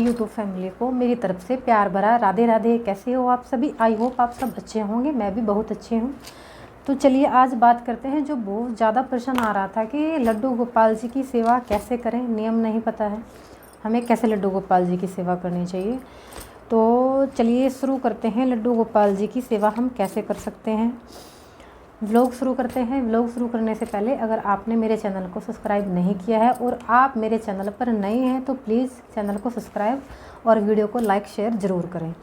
YouTube family को मेरी तरफ से प्यार भरा राधे राधे। कैसे हो आप सभी? आई होप आप सब अच्छे होंगे। मैं भी बहुत अच्छी हूँ। तो चलिए आज बात करते हैं जो बहुत ज़्यादा प्रश्न आ रहा था कि लड्डू गोपाल जी की सेवा कैसे करें। नियम नहीं पता है हमें कैसे लड्डू गोपाल जी की सेवा करनी चाहिए। तो चलिए शुरू करते हैं, लड्डू गोपाल जी की सेवा हम कैसे कर सकते हैं। व्लॉग शुरू करते हैं। व्लॉग शुरू करने से पहले अगर आपने मेरे चैनल को सब्सक्राइब नहीं किया है और आप मेरे चैनल पर नए हैं तो प्लीज़ चैनल को सब्सक्राइब और वीडियो को लाइक शेयर ज़रूर करें।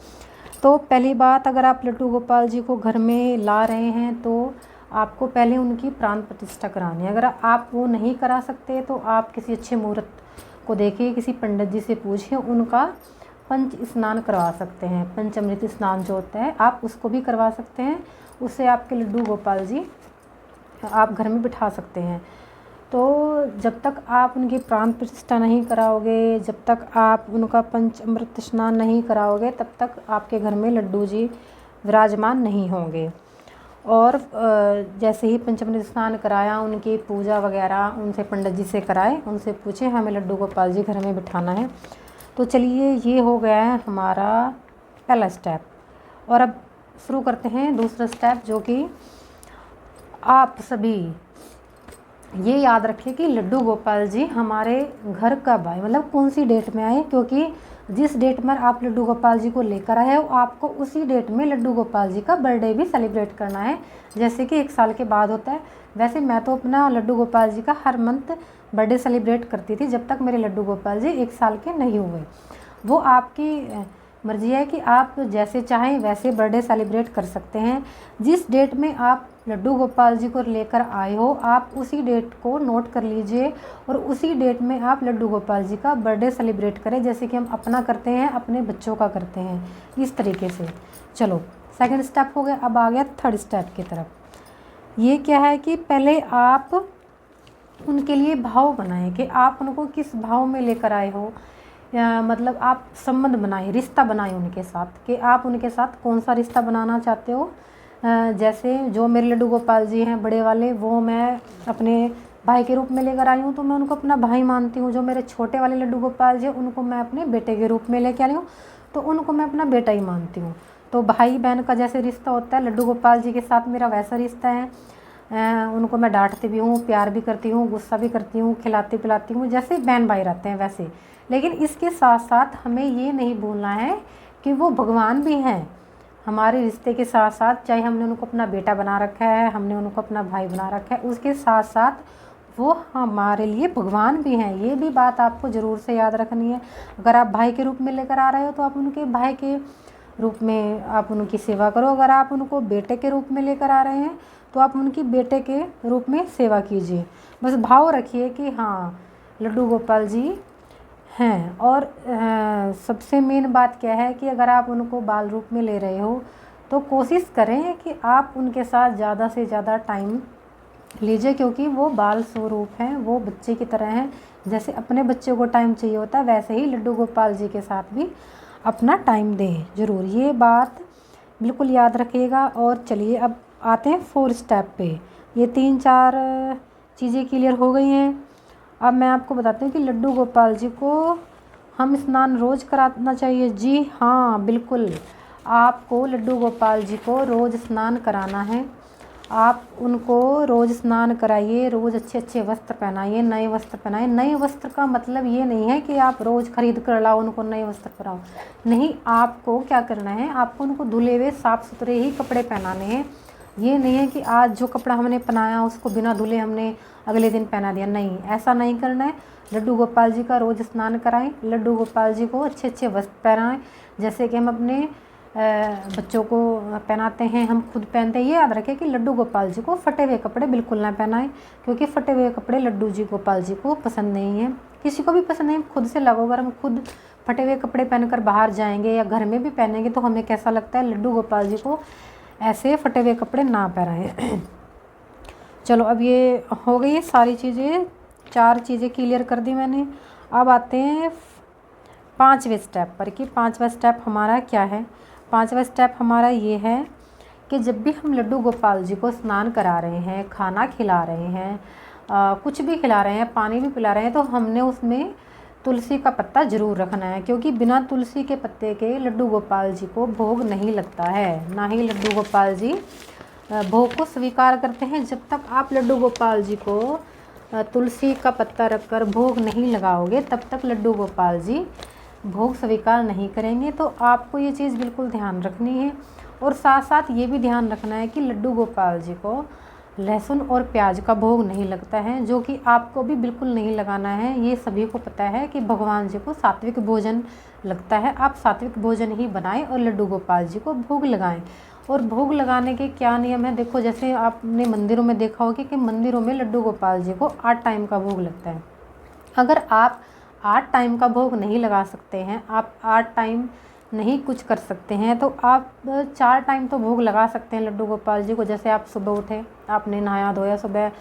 तो पहली बात, अगर आप लड्डू गोपाल जी को घर में ला रहे हैं तो आपको पहले उनकी प्राण प्रतिष्ठा करानी है। अगर आप वो नहीं करा सकते तो आप किसी अच्छे मुहूर्त को देखिए, किसी पंडित जी से पूछिए, उनका पंच स्नान करवा सकते हैं। पंचामृत स्नान जो होता है आप उसको भी करवा सकते हैं। उससे आपके लड्डू गोपाल जी आप घर में बिठा सकते हैं। तो जब तक आप उनकी प्राण प्रतिष्ठा नहीं कराओगे, जब तक आप उनका पंचामृत स्नान नहीं कराओगे, तब तक आपके घर में लड्डू जी विराजमान नहीं होंगे। और जैसे ही पंचामृत स्नान कराया, उनकी पूजा वगैरह उनसे पंडित जी से कराए, उनसे पूछे हमें लड्डू गोपाल जी घर में बिठाना है। तो चलिए ये हो गया है हमारा पहला स्टेप। और अब शुरू करते हैं दूसरा स्टेप, जो कि आप सभी ये याद रखिए कि लड्डू गोपाल जी हमारे घर कब आए, मतलब कौन सी डेट में आए। क्योंकि जिस डेट में आप लड्डू गोपाल जी को लेकर आए हो आपको उसी डेट में लड्डू गोपाल जी का बर्थडे भी सेलिब्रेट करना है। जैसे कि 1 साल के बाद होता है, वैसे मैं तो अपना लड्डू गोपाल जी का हर मंथ बर्थडे सेलिब्रेट करती थी जब तक मेरे लड्डू गोपाल जी 1 साल के नहीं हुए। वो आपकी मर्जी है कि आप जैसे चाहें वैसे बर्थडे सेलिब्रेट कर सकते हैं। जिस डेट में आप लड्डू गोपाल जी को लेकर आए हो आप उसी डेट को नोट कर लीजिए और उसी डेट में आप लड्डू गोपाल जी का बर्थडे सेलिब्रेट करें, जैसे कि हम अपना करते हैं, अपने बच्चों का करते हैं, इस तरीके से। चलो सेकंड स्टेप हो गया। अब आ गया थर्ड स्टेप की तरफ। ये क्या है कि पहले आप उनके लिए भाव बनाएं कि आप उनको किस भाव में लेकर आए हो, या मतलब आप संबंध बनाएं, रिश्ता बनाएं उनके साथ कि आप उनके साथ कौन सा रिश्ता बनाना चाहते हो। जैसे जो मेरे लड्डू गोपाल जी हैं बड़े वाले, वो मैं अपने भाई के रूप में लेकर आई हूँ तो मैं उनको अपना भाई मानती हूँ। जो मेरे छोटे वाले लड्डू गोपाल जी उनको मैं अपने बेटे के रूप में लेकर आई हूँ तो उनको मैं अपना बेटा ही मानती हूँ। तो भाई बहन का जैसे रिश्ता होता है, लड्डू गोपाल जी के साथ मेरा वैसा रिश्ता है। उनको मैं डांटती भी हूँ, प्यार भी करती हूँ, गुस्सा भी करती हूँ, खिलाती पिलाती हूँ, जैसे बहन भाई रहते हैं वैसे। लेकिन इसके साथ साथ हमें ये नहीं भूलना है कि वो भगवान भी हैं हमारे रिश्ते के साथ साथ। चाहे हमने उनको अपना बेटा बना रखा है, हमने उनको अपना भाई बना रखा है, उसके साथ साथ वो हमारे लिए भगवान भी हैं। ये भी बात आपको ज़रूर से याद रखनी है। अगर आप भाई के रूप में लेकर आ रहे हो तो आप उनके भाई के रूप में आप उनकी सेवा करो। अगर आप उनको बेटे के रूप में लेकर आ रहे हैं तो आप उनकी बेटे के रूप में सेवा कीजिए। बस भाव रखिए कि हाँ लड्डू गोपाल जी हैं। और सबसे मेन बात क्या है कि अगर आप उनको बाल रूप में ले रहे हो तो कोशिश करें कि आप उनके साथ ज़्यादा से ज़्यादा टाइम लीजिए, क्योंकि वो बाल स्वरूप हैं, वो बच्चे की तरह हैं। जैसे अपने बच्चे को टाइम चाहिए होता है वैसे ही लड्डू गोपाल जी के साथ भी अपना टाइम दें ज़रूर। ये बात बिल्कुल याद रखिएगा। और चलिए अब आते हैं 4 स्टेप पे। ये 3-4 चीज़ें क्लियर हो गई हैं। अब मैं आपको बताती हूँ कि लड्डू गोपाल जी को हम स्नान रोज़ कराना चाहिए। जी हाँ बिल्कुल, आपको लड्डू गोपाल जी को रोज़ स्नान कराना है। आप उनको रोज़ स्नान कराइए, रोज़ अच्छे अच्छे वस्त्र पहनाइए, नए वस्त्र पहनाइए। नए वस्त्र का मतलब ये नहीं है कि आप रोज़ खरीद कर लाओ उनको नए वस्त्र पहनाओ, नहीं। आपको क्या करना है, आपको उनको धुले हुए साफ़ सुथरे ही कपड़े पहनाने हैं। ये नहीं है कि आज जो कपड़ा हमने पहनाया उसको बिना धुले हमने अगले दिन पहना दिया, नहीं, ऐसा नहीं करना है। लड्डू गोपाल जी का रोज़ स्नान कराएं, लड्डू गोपाल जी को अच्छे अच्छे वस्त्र पहनाएं, जैसे कि हम अपने बच्चों को पहनाते हैं, हम खुद पहनते हैं। ये याद रखें कि लड्डू गोपाल जी को फटे हुए कपड़े बिल्कुल ना पहनाएं, क्योंकि फटे हुए कपड़े लड्डू जी गोपाल जी को पसंद नहीं है, किसी को भी पसंद नहीं। खुद से लगो, अगर हम खुद फटे हुए कपड़े पहनकर बाहर जाएंगे या घर में भी पहनेंगे तो हमें कैसा लगता है। लड्डू गोपाल जी को ऐसे फटे हुए कपड़े ना पहनाएं। चलो अब ये हो गई सारी चीज़ें, 4 चीज़ें क्लियर कर दी मैंने। अब आते हैं 5वें स्टेप पर कि 5वां स्टेप हमारा क्या है। 5वां स्टेप हमारा ये है कि जब भी हम लड्डू गोपाल जी को स्नान करा रहे हैं, खाना खिला रहे हैं, कुछ भी खिला रहे हैं, पानी भी पिला रहे हैं, तो हमने उसमें तुलसी का पत्ता ज़रूर रखना है, क्योंकि बिना तुलसी के पत्ते के लड्डू गोपाल जी को भोग नहीं लगता है। ना ही लड्डू गोपाल जी भोग को स्वीकार करते हैं। जब तक आप लड्डू गोपाल जी को तुलसी का पत्ता रखकर भोग नहीं लगाओगे, तब तक लड्डू गोपाल जी भोग स्वीकार नहीं करेंगे। तो आपको ये चीज़ बिल्कुल ध्यान रखनी है। और साथ साथ ये भी ध्यान रखना है कि लड्डू गोपाल जी को लहसुन और प्याज का भोग नहीं लगता है, जो कि आपको भी बिल्कुल नहीं लगाना है। ये सभी को पता है कि भगवान जी को सात्विक भोजन लगता है। आप सात्विक भोजन ही बनाएं और लड्डू गोपाल जी को भोग लगाएं। और भोग लगाने के क्या नियम है, देखो जैसे आपने मंदिरों में देखा होगा कि मंदिरों में लड्डू गोपाल जी को 8 टाइम का भोग लगता है। अगर आप 8 टाइम का भोग नहीं लगा सकते हैं, आप 8 टाइम नहीं कुछ कर सकते हैं, तो आप 4 टाइम तो भोग लगा सकते हैं लड्डू गोपाल जी को। जैसे आप सुबह उठे, आपने नहाया धोया, सुबह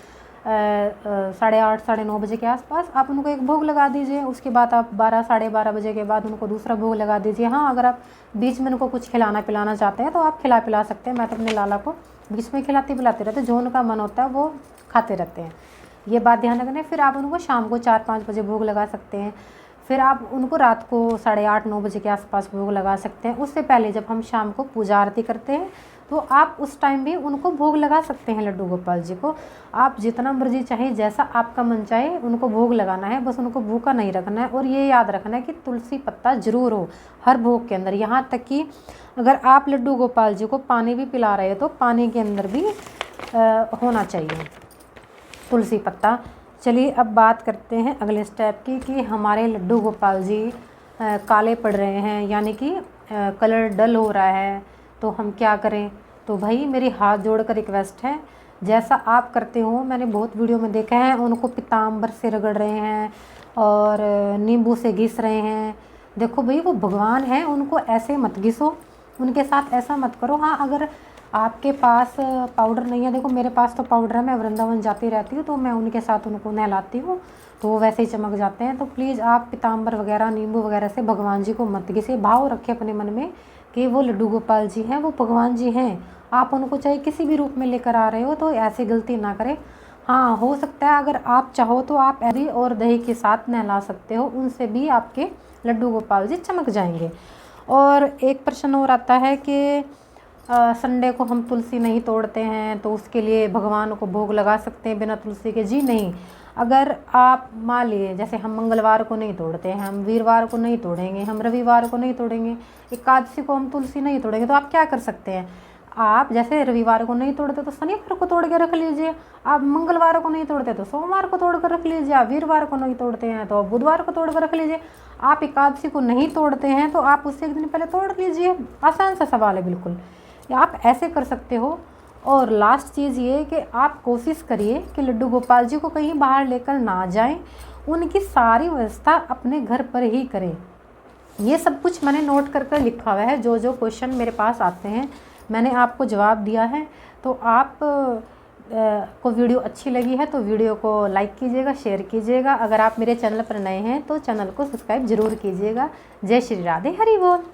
8:30 साढ़े 9 बजे के आसपास आप उनको एक भोग लगा दीजिए। उसके बाद आप 12 साढ़े 12 बजे के बाद उनको दूसरा भोग लगा दीजिए। हाँ, अगर आप बीच में उनको कुछ खिलाना पिलाना चाहते हैं तो आप खिला पिला सकते हैं। मैं तो अपने लाला को बीच में खिलाते पिलाते रहते, जो उनका मन होता है वो खाते रहते हैं। ये बात ध्यान रखना है। फिर आप उनको शाम को 4-5 बजे भोग लगा सकते हैं। फिर आप उनको रात को 8:30-9 बजे के आसपास भोग लगा सकते हैं। उससे पहले जब हम शाम को पूजा आरती करते हैं तो आप उस टाइम भी उनको भोग लगा सकते हैं लड्डू गोपाल जी को। आप जितना मर्जी चाहे, जैसा आपका मन चाहे उनको भोग लगाना है, बस उनको भूखा नहीं रखना है। और ये याद रखना है कि तुलसी पत्ता ज़रूर हो हर भोग के अंदर। यहाँ तक कि अगर आप लड्डू गोपाल जी को पानी भी पिला रहे हो तो पानी के अंदर भी होना चाहिए तुलसी पत्ता। चलिए अब बात करते हैं अगले स्टेप की कि हमारे लड्डू गोपाल जी काले पड़ रहे हैं, यानी कि कलर डल हो रहा है, तो हम क्या करें। तो भाई मेरी हाथ जोड़कर रिक्वेस्ट है, जैसा आप करते हो, मैंने बहुत वीडियो में देखा है, उनको पीताम्बर से रगड़ रहे हैं और नींबू से घिस रहे हैं। देखो भाई वो भगवान हैं, उनको ऐसे मत घिसो, उनके साथ ऐसा मत करो। हाँ, अगर आपके पास पाउडर नहीं है, देखो मेरे पास तो पाउडर है, मैं वृंदावन जाती रहती हूँ तो मैं उनके साथ उनको नहलाती हूँ तो वो वैसे ही चमक जाते हैं। तो प्लीज़ आप पीताम्बर वगैरह नींबू वगैरह से भगवान जी को मत घिसे। भाव रखे अपने मन में कि वो लड्डू गोपाल जी हैं, वो भगवान जी हैं। आप उनको चाहे किसी भी रूप में लेकर आ रहे हो तो ऐसी गलती ना करें। हाँ, हो सकता है अगर आप चाहो तो आप ऐरी और दही के साथ नहला सकते हो, उनसे भी आपके लड्डू गोपाल जी चमक जाएंगे। और एक प्रश्न और आता है कि संडे को हम तुलसी नहीं तोड़ते हैं तो उसके लिए भगवान को भोग लगा सकते हैं बिना तुलसी के। जी नहीं, अगर आप मान लिए जैसे हम मंगलवार को नहीं तोड़ते हैं, हम वीरवार को नहीं तोड़ेंगे, हम रविवार को नहीं तोड़ेंगे, एकादशी को हम तुलसी नहीं तोड़ेंगे, तो आप क्या कर सकते हैं, आप जैसे रविवार को नहीं तोड़ते तो शनिवार को तोड़ के रख लीजिए। आप मंगलवार को नहीं तोड़ते तो सोमवार को तोड़ कर रख लीजिए। आप वीरवार को नहीं तोड़ते हैं तो बुधवार को तोड़ कर रख लीजिए। आप एकादशी को नहीं तोड़ते हैं तो आप उससे एक दिन पहले तोड़ लीजिए। आसान सा सवाल है बिल्कुल, आप ऐसे कर सकते हो। और लास्ट चीज़ ये कि आप कोशिश करिए कि लड्डू गोपाल जी को कहीं बाहर लेकर ना जाएं, उनकी सारी व्यवस्था अपने घर पर ही करें। ये सब कुछ मैंने नोट कर लिखा हुआ है, जो जो क्वेश्चन मेरे पास आते हैं मैंने आपको जवाब दिया है। तो आप को वीडियो अच्छी लगी है तो वीडियो को लाइक कीजिएगा, शेयर कीजिएगा। अगर आप मेरे चैनल पर नए हैं तो चैनल को सब्सक्राइब जरूर कीजिएगा। जय श्री राधे, हरि बोल।